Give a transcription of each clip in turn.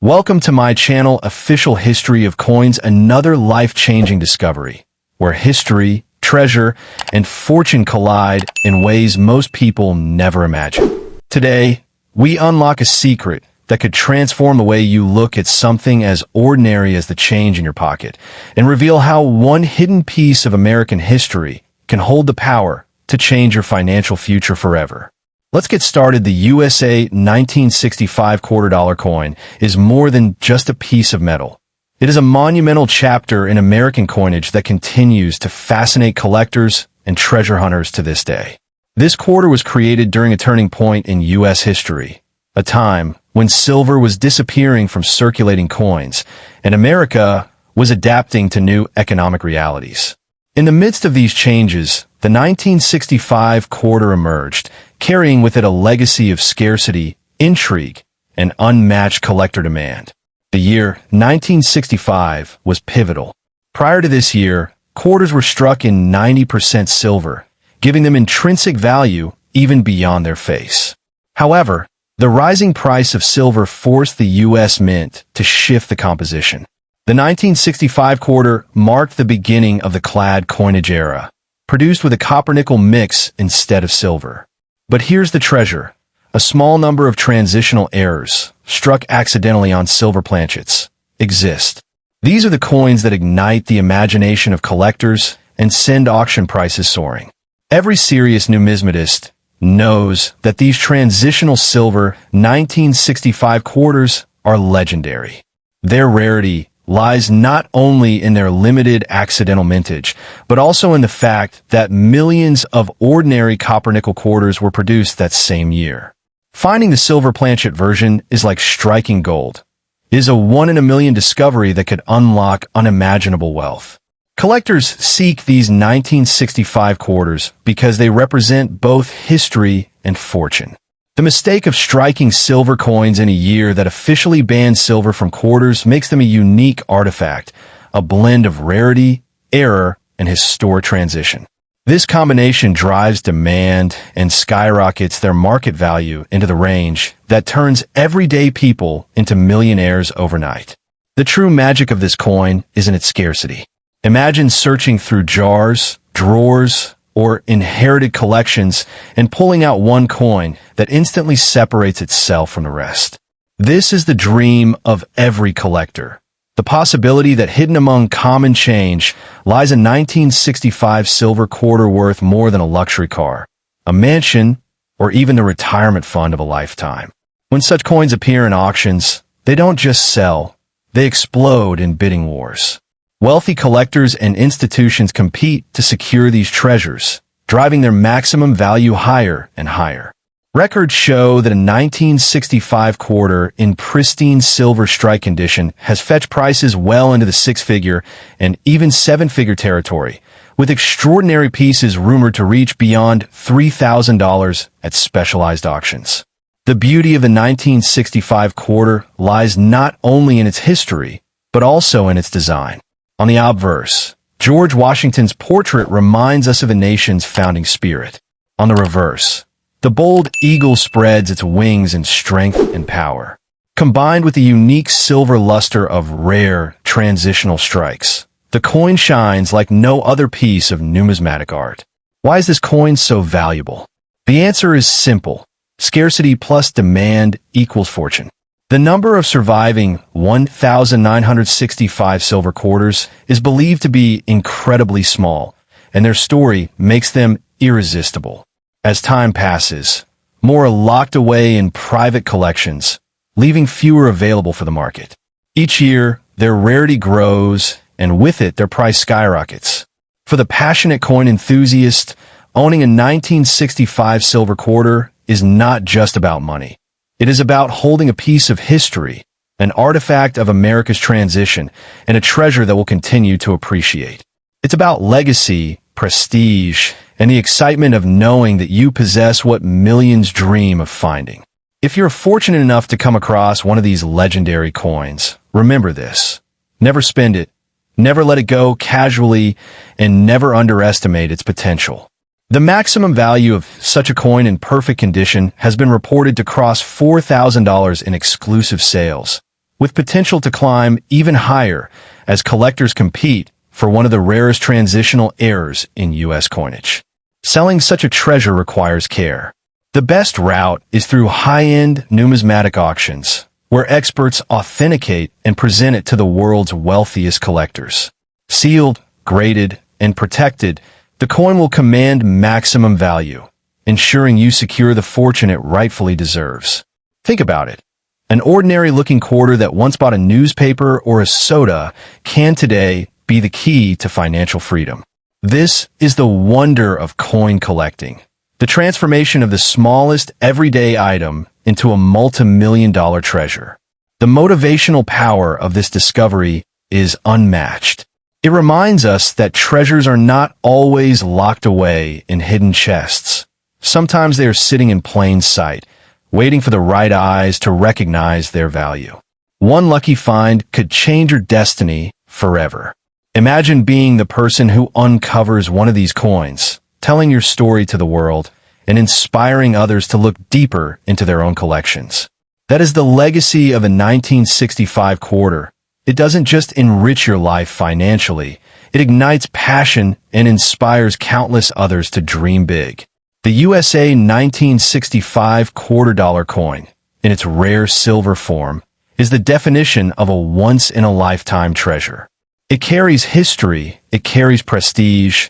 Welcome to my channel, Official History of Coins, another life-changing discovery, where history, treasure, and fortune collide in ways most people never imagine. Today, we unlock a secret that could transform the way you look at something as ordinary as the change in your pocket, and reveal how one hidden piece of American history can hold the power to change your financial future forever. Let's get started. The USA 1965 $quarter coin is more than just a piece of metal. It is a monumental chapter in American coinage that continues to fascinate collectors and treasure hunters to this day. This quarter was created during a turning point in U.S. history, a time when silver was disappearing from circulating coins, and America was adapting to new economic realities. In the midst of these changes, the 1965 quarter emerged, carrying with it a legacy of scarcity, intrigue, and unmatched collector demand. The year 1965 was pivotal. Prior to this year, quarters were struck in 90% silver, giving them intrinsic value even beyond their face. However, the rising price of silver forced the U.S. Mint to shift the composition. The 1965 quarter marked the beginning of the clad coinage era, produced with a copper-nickel mix instead of silver. But here's the treasure. A small number of transitional errors, struck accidentally on silver planchets, exist. These are the coins that ignite the imagination of collectors and send auction prices soaring. Every serious numismatist knows that these transitional silver 1965 quarters are legendary. Their rarity lies not only in their limited accidental mintage, but also in the fact that millions of ordinary copper-nickel quarters were produced that same year. Finding the silver planchet version is like striking gold. It is a one-in-a-million discovery that could unlock unimaginable wealth. Collectors seek these 1965 quarters because they represent both history and fortune. The mistake of striking silver coins in a year that officially banned silver from quarters makes them a unique artifact, a blend of rarity, error, and historic transition. This combination drives demand and skyrockets their market value into the range that turns everyday people into millionaires overnight. The true magic of this coin is in its scarcity. Imagine searching through jars, drawers, or inherited collections and pulling out one coin that instantly separates itself from the rest. This is the dream of every collector. The possibility that hidden among common change lies a 1965 silver quarter worth more than a luxury car, a mansion, or even the retirement fund of a lifetime. When such coins appear in auctions, they don't just sell, they explode in bidding wars. Wealthy collectors and institutions compete to secure these treasures, driving their maximum value higher and higher. Records show that a 1965 quarter in pristine silver strike condition has fetched prices well into the six-figure and even seven-figure territory, with extraordinary pieces rumored to reach beyond $3,000 at specialized auctions. The beauty of the 1965 quarter lies not only in its history, but also in its design. On the obverse, George Washington's portrait reminds us of the nation's founding spirit. On the reverse, the bold eagle spreads its wings in strength and power. Combined with the unique silver luster of rare, transitional strikes, the coin shines like no other piece of numismatic art. Why is this coin so valuable? The answer is simple. Scarcity plus demand equals fortune. The number of surviving 1,965 silver quarters is believed to be incredibly small, and their story makes them irresistible. As time passes, more are locked away in private collections, leaving fewer available for the market. Each year, their rarity grows, and with it, their price skyrockets. For the passionate coin enthusiast, owning a 1965 silver quarter is not just about money. It is about holding a piece of history, an artifact of America's transition, and a treasure that will continue to appreciate. It's about legacy, prestige, and the excitement of knowing that you possess what millions dream of finding. If you're fortunate enough to come across one of these legendary coins, remember this. Never spend it, never let it go casually, and never underestimate its potential. The maximum value of such a coin in perfect condition has been reported to cross $4,000 in exclusive sales, with potential to climb even higher as collectors compete for one of the rarest transitional errors in U.S. coinage. Selling such a treasure requires care. The best route is through high-end numismatic auctions, where experts authenticate and present it to the world's wealthiest collectors. Sealed, graded, and protected, the coin will command maximum value, ensuring you secure the fortune it rightfully deserves. Think about it. An ordinary-looking quarter that once bought a newspaper or a soda can today be the key to financial freedom. This is the wonder of coin collecting. The transformation of the smallest everyday item into a multi-million-dollar treasure. The motivational power of this discovery is unmatched. It reminds us that treasures are not always locked away in hidden chests. Sometimes they are sitting in plain sight, waiting for the right eyes to recognize their value. One lucky find could change your destiny forever. Imagine being the person who uncovers one of these coins, telling your story to the world, and inspiring others to look deeper into their own collections. That is the legacy of a 1965 quarter. It doesn't just enrich your life financially, it ignites passion and inspires countless others to dream big. The USA 1965 quarter-dollar coin, in its rare silver form, is the definition of a once-in-a-lifetime treasure. It carries history, it carries prestige,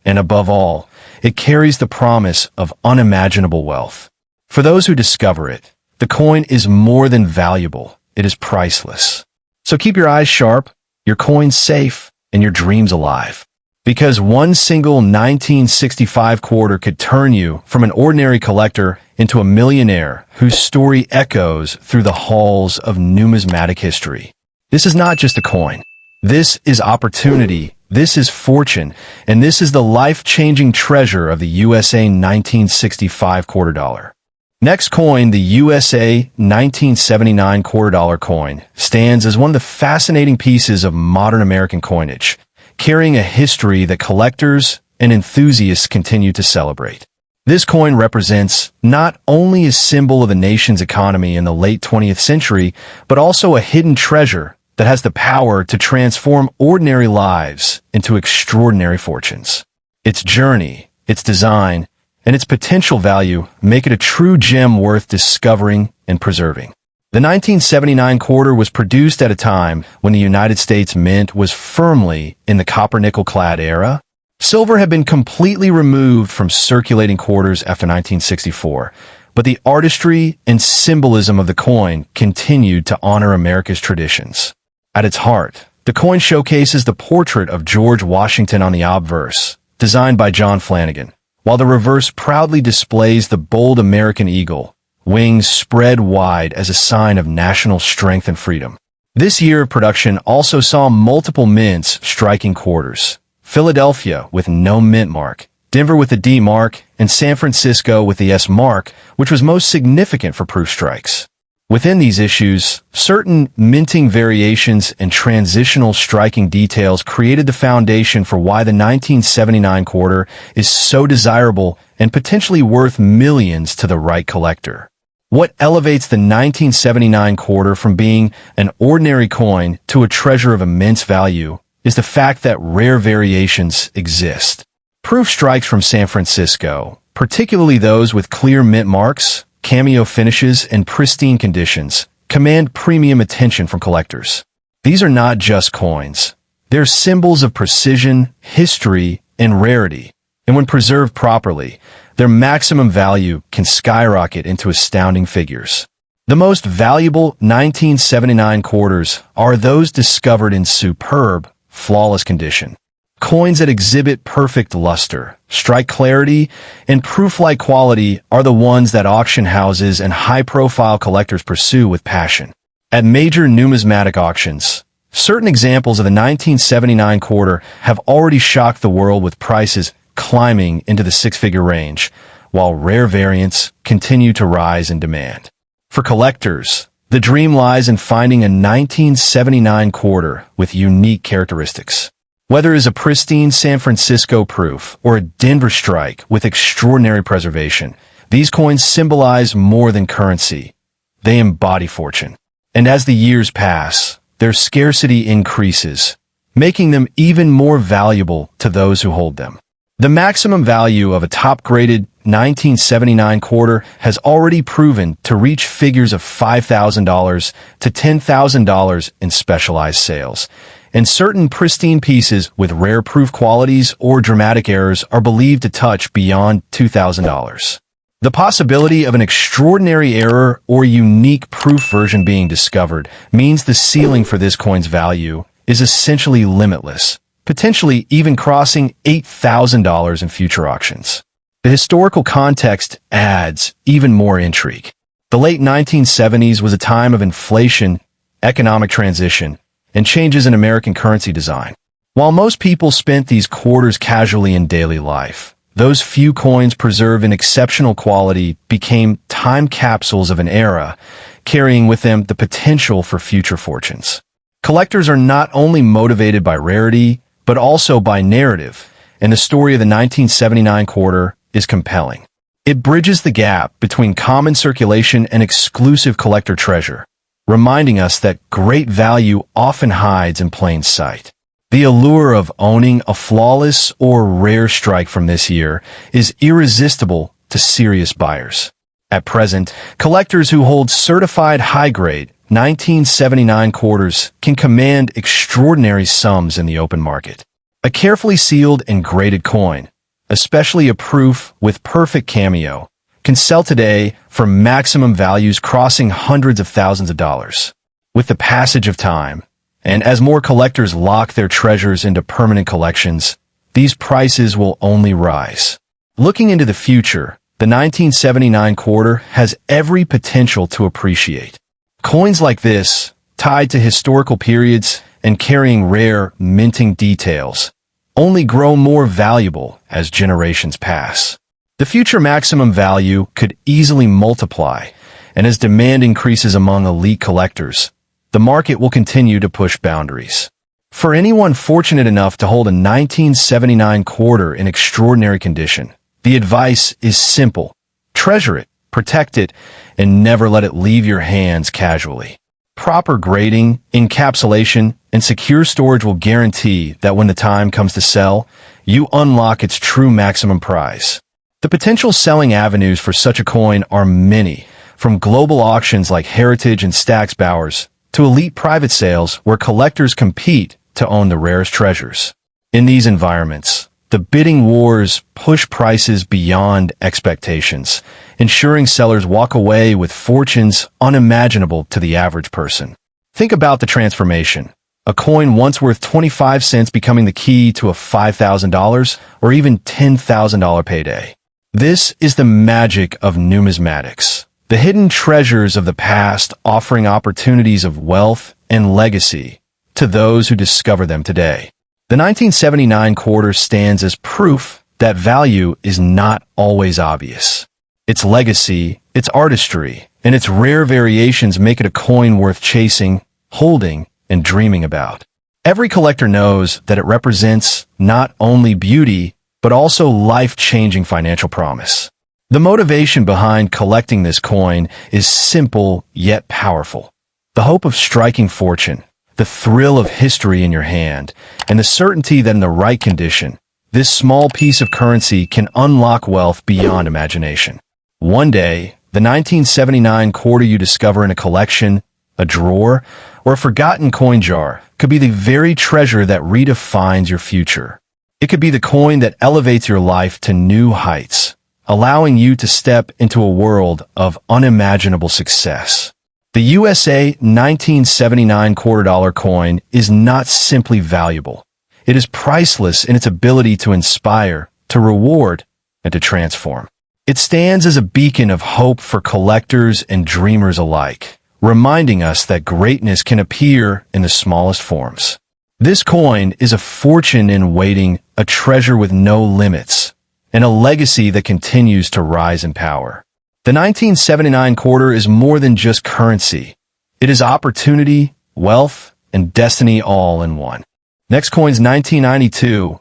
and above all, it carries the promise of unimaginable wealth. For those who discover it, the coin is more than valuable, it is priceless. So keep your eyes sharp, your coins safe, and your dreams alive. Because one single 1965 quarter could turn you from an ordinary collector into a millionaire whose story echoes through the halls of numismatic history. This is not just a coin. This is opportunity, this is fortune, and this is the life-changing treasure of the USA 1965 quarter dollar. Next coin, the USA 1979 quarter dollar coin, stands as one of the fascinating pieces of modern American coinage, carrying a history that collectors and enthusiasts continue to celebrate. This coin represents not only a symbol of the nation's economy in the late 20th century, but also a hidden treasure that has the power to transform ordinary lives into extraordinary fortunes. Its journey, its design, and its potential value make it a true gem worth discovering and preserving. The 1979 quarter was produced at a time when the United States Mint was firmly in the copper-nickel-clad era. Silver had been completely removed from circulating quarters after 1964, but the artistry and symbolism of the coin continued to honor America's traditions. At its heart, the coin showcases the portrait of George Washington on the obverse, designed by John Flanagan, while the reverse proudly displays the bold American eagle, wings spread wide as a sign of national strength and freedom. This year of production also saw multiple mints striking quarters. Philadelphia with no mint mark, Denver with the D mark, and San Francisco with the S mark, which was most significant for proof strikes. Within these issues, certain minting variations and transitional striking details created the foundation for why the 1979 quarter is so desirable and potentially worth millions to the right collector. What elevates the 1979 quarter from being an ordinary coin to a treasure of immense value is the fact that rare variations exist. Proof strikes from San Francisco, particularly those with clear mint marks, cameo finishes, and pristine conditions, command premium attention from collectors. These are not just coins. They're symbols of precision, history, and rarity, and when preserved properly, their maximum value can skyrocket into astounding figures. The most valuable 1979 quarters are those discovered in superb, flawless condition. Coins that exhibit perfect luster, strike clarity, and proof-like quality are the ones that auction houses and high-profile collectors pursue with passion. At major numismatic auctions, certain examples of the 1979 quarter have already shocked the world with prices climbing into the six-figure range, while rare variants continue to rise in demand. For collectors, the dream lies in finding a 1979 quarter with unique characteristics. Whether it is a pristine San Francisco proof or a Denver strike with extraordinary preservation, these coins symbolize more than currency. They embody fortune. And as the years pass, their scarcity increases, making them even more valuable to those who hold them. The maximum value of a top-graded 1979 quarter has already proven to reach figures of $5,000 to $10,000 in specialized sales, and certain pristine pieces with rare proof qualities or dramatic errors are believed to touch beyond $2,000. The possibility of an extraordinary error or unique proof version being discovered means the ceiling for this coin's value is essentially limitless, potentially even crossing $8,000 in future auctions. The historical context adds even more intrigue. The late 1970s was a time of inflation, economic transition, and changes in American currency design. While most people spent these quarters casually in daily life, those few coins preserved in exceptional quality became time capsules of an era, carrying with them the potential for future fortunes. Collectors are not only motivated by rarity, but also by narrative, and the story of the 1979 quarter is compelling. It bridges the gap between common circulation and exclusive collector treasure, reminding us that great value often hides in plain sight. The allure of owning a flawless or rare strike from this year is irresistible to serious buyers. At present, collectors who hold certified high-grade 1979 quarters can command extraordinary sums in the open market. A carefully sealed and graded coin, especially a proof with perfect cameo, can sell today for maximum values crossing hundreds of thousands of dollars. With the passage of time, and as more collectors lock their treasures into permanent collections, these prices will only rise. Looking into the future, the 1979 quarter has every potential to appreciate. Coins like this, tied to historical periods and carrying rare, minting details, only grow more valuable as generations pass. The future maximum value could easily multiply, and as demand increases among elite collectors, the market will continue to push boundaries. For anyone fortunate enough to hold a 1979 quarter in extraordinary condition, the advice is simple. Treasure it, protect it, and never let it leave your hands casually. Proper grading, encapsulation, and secure storage will guarantee that when the time comes to sell, you unlock its true maximum price. The potential selling avenues for such a coin are many, from global auctions like Heritage and Stack's Bowers to elite private sales where collectors compete to own the rarest treasures. In these environments, the bidding wars push prices beyond expectations, ensuring sellers walk away with fortunes unimaginable to the average person. Think about the transformation. A coin once worth 25 cents becoming the key to a $5,000 or even $10,000 payday. This is the magic of numismatics. The hidden treasures of the past offering opportunities of wealth and legacy to those who discover them today. The 1979 quarter stands as proof that value is not always obvious. Its legacy, its artistry, and its rare variations make it a coin worth chasing, holding, and dreaming about. Every collector knows that it represents not only beauty, but also life-changing financial promise. The motivation behind collecting this coin is simple yet powerful. The hope of striking fortune, the thrill of history in your hand, and the certainty that in the right condition, this small piece of currency can unlock wealth beyond imagination. One day, the 1979 quarter you discover in a collection, a drawer, or a forgotten coin jar could be the very treasure that redefines your future. It could be the coin that elevates your life to new heights, allowing you to step into a world of unimaginable success. The USA 1979 $quarter coin is not simply valuable. It is priceless in its ability to inspire, to reward, and to transform. It stands as a beacon of hope for collectors and dreamers alike, reminding us that greatness can appear in the smallest forms. This coin is a fortune in waiting, a treasure with no limits, and a legacy that continues to rise in power. The 1979 quarter is more than just currency. It is opportunity, wealth, and destiny all in one. Next coin's 1992.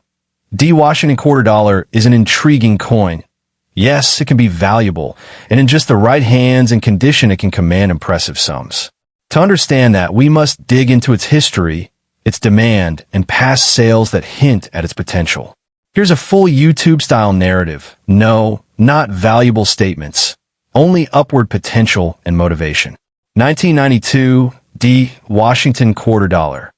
D. Washington $quarter is an intriguing coin. Yes, it can be valuable, and in just the right hands and condition it can command impressive sums. To understand that, we must dig into its history, its demand, and past sales that hint at its potential. Here's a full YouTube-style narrative. No, not valuable statements. Only upward potential and motivation. 1992 D. Washington quarter dollar.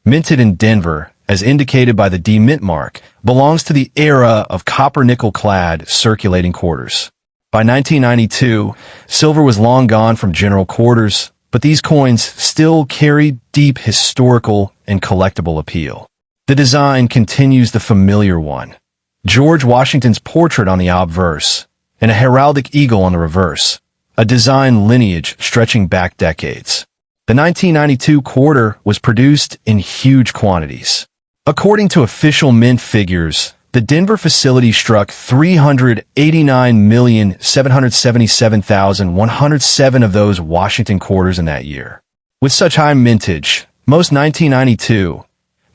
Minted in Denver, as indicated by the D mint mark, belongs to the era of copper-nickel-clad circulating quarters. By 1992, silver was long gone from general quarters, but these coins still carry deep historical and collectible appeal. The design continues the familiar one. George Washington's portrait on the obverse, and a heraldic eagle on the reverse, a design lineage stretching back decades. The 1992 quarter was produced in huge quantities. According to official mint figures, the Denver facility struck 389,777,107 of those Washington quarters in that year. With such high mintage, most 1992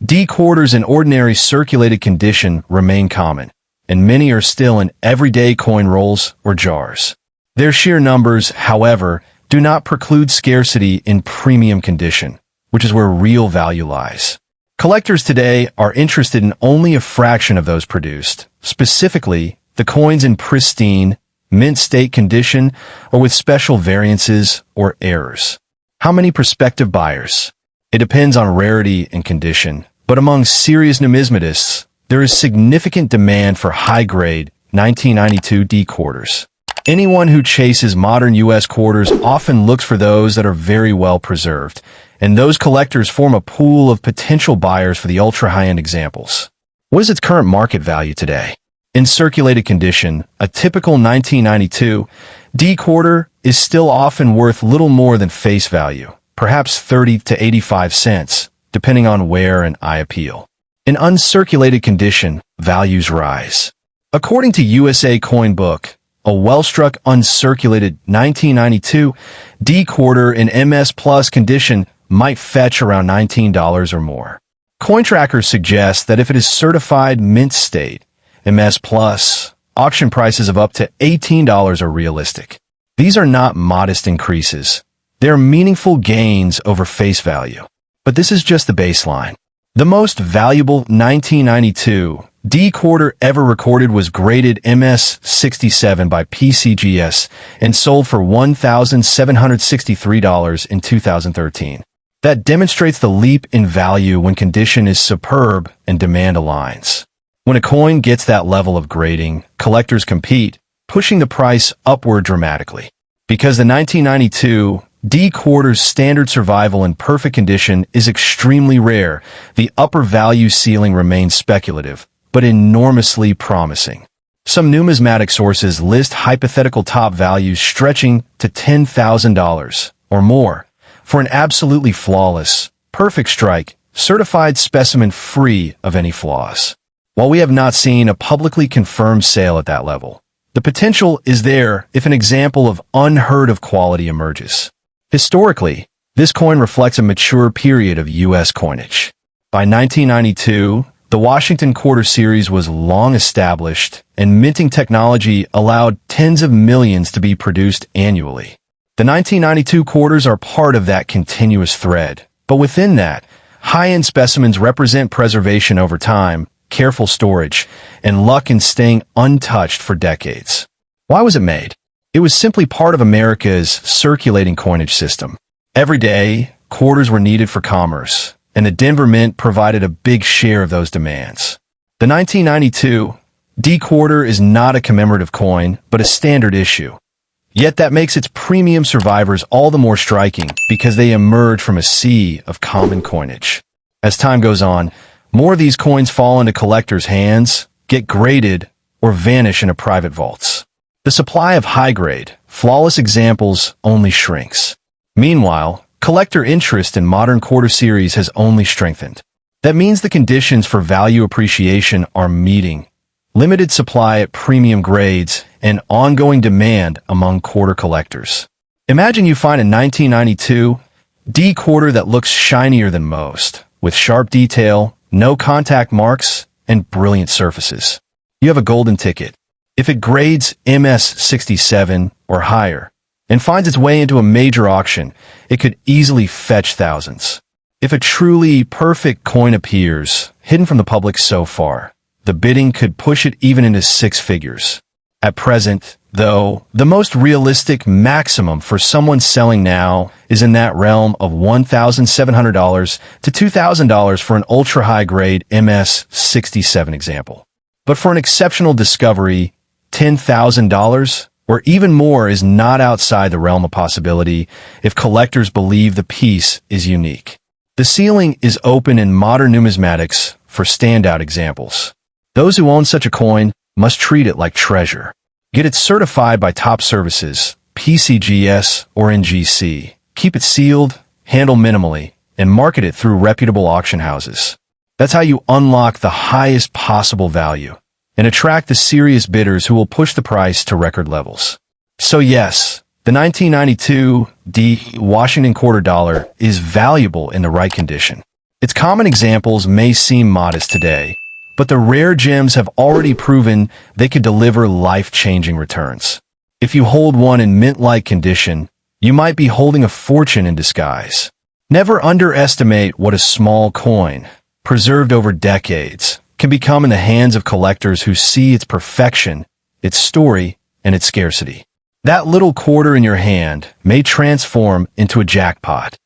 D quarters in ordinary circulated condition remain common, and many are still in everyday coin rolls or jars. Their sheer numbers, however, do not preclude scarcity in premium condition, which is where real value lies. Collectors today are interested in only a fraction of those produced, specifically the coins in pristine, mint state condition or with special variances or errors. How many prospective buyers? It depends on rarity and condition, but among serious numismatists, there is significant demand for high-grade 1992 D quarters. Anyone who chases modern U.S. quarters often looks for those that are very well preserved, and those collectors form a pool of potential buyers for the ultra-high-end examples. What is its current market value today? In circulated condition, a typical 1992 D quarter is still often worth little more than face value, perhaps 30 to 85 cents, depending on wear and eye appeal. In uncirculated condition, values rise. According to USA Coin Book, a well-struck uncirculated 1992 D quarter in MS Plus condition might fetch around $19 or more. CoinTracker suggests that if it is certified mint state, MS Plus, auction prices of up to $18 are realistic. These are not modest increases. They are meaningful gains over face value. But this is just the baseline. The most valuable 1992 D quarter ever recorded was graded MS67 by PCGS and sold for $1,763 in 2013. That demonstrates the leap in value when condition is superb and demand aligns. When a coin gets that level of grading, collectors compete, pushing the price upward dramatically. Because the 1992 D quarter's standard survival in perfect condition is extremely rare, the upper value ceiling remains speculative, but enormously promising. Some numismatic sources list hypothetical top values stretching to $10,000 or more for an absolutely flawless, perfect strike, certified specimen free of any flaws. While we have not seen a publicly confirmed sale at that level, the potential is there if an example of unheard of quality emerges. Historically, this coin reflects a mature period of U.S. coinage. By 1992, the Washington Quarter Series was long established, and minting technology allowed tens of millions to be produced annually. The 1992 quarters are part of that continuous thread, but within that, high-end specimens represent preservation over time, careful storage, and luck in staying untouched for decades. Why was it made? It was simply part of America's circulating coinage system. Every day, quarters were needed for commerce, and the Denver Mint provided a big share of those demands. The 1992 D quarter is not a commemorative coin, but a standard issue. Yet that makes its premium survivors all the more striking because they emerge from a sea of common coinage. As time goes on, more of these coins fall into collectors' hands, get graded, or vanish into private vaults. The supply of high-grade, flawless examples only shrinks. Meanwhile, collector interest in modern quarter series has only strengthened. That means the conditions for value appreciation are meeting. Limited supply at premium grades, and ongoing demand among quarter collectors. Imagine you find a 1992 D quarter that looks shinier than most, with sharp detail, no contact marks, and brilliant surfaces. You have a golden ticket. If it grades MS67 or higher, and finds its way into a major auction, it could easily fetch thousands. If a truly perfect coin appears, hidden from the public so far, the bidding could push it even into six figures. At present, though, the most realistic maximum for someone selling now is in that realm of $1,700 to $2,000 for an ultra-high-grade MS-67 example. But for an exceptional discovery, $10,000 or even more is not outside the realm of possibility if collectors believe the piece is unique. The ceiling is open in modern numismatics for standout examples. Those who own such a coin must treat it like treasure. Get it certified by top services, PCGS or NGC. Keep it sealed, handle minimally, and market it through reputable auction houses. That's how you unlock the highest possible value and attract the serious bidders who will push the price to record levels. So yes, the 1992 Washington quarter dollar is valuable in the right condition. Its common examples may seem modest today, but the rare gems have already proven they could deliver life-changing returns. If you hold one in mint-like condition, you might be holding a fortune in disguise. Never underestimate what a small coin, preserved over decades, can become in the hands of collectors who see its perfection, its story, and its scarcity. That little quarter in your hand may transform into a jackpot.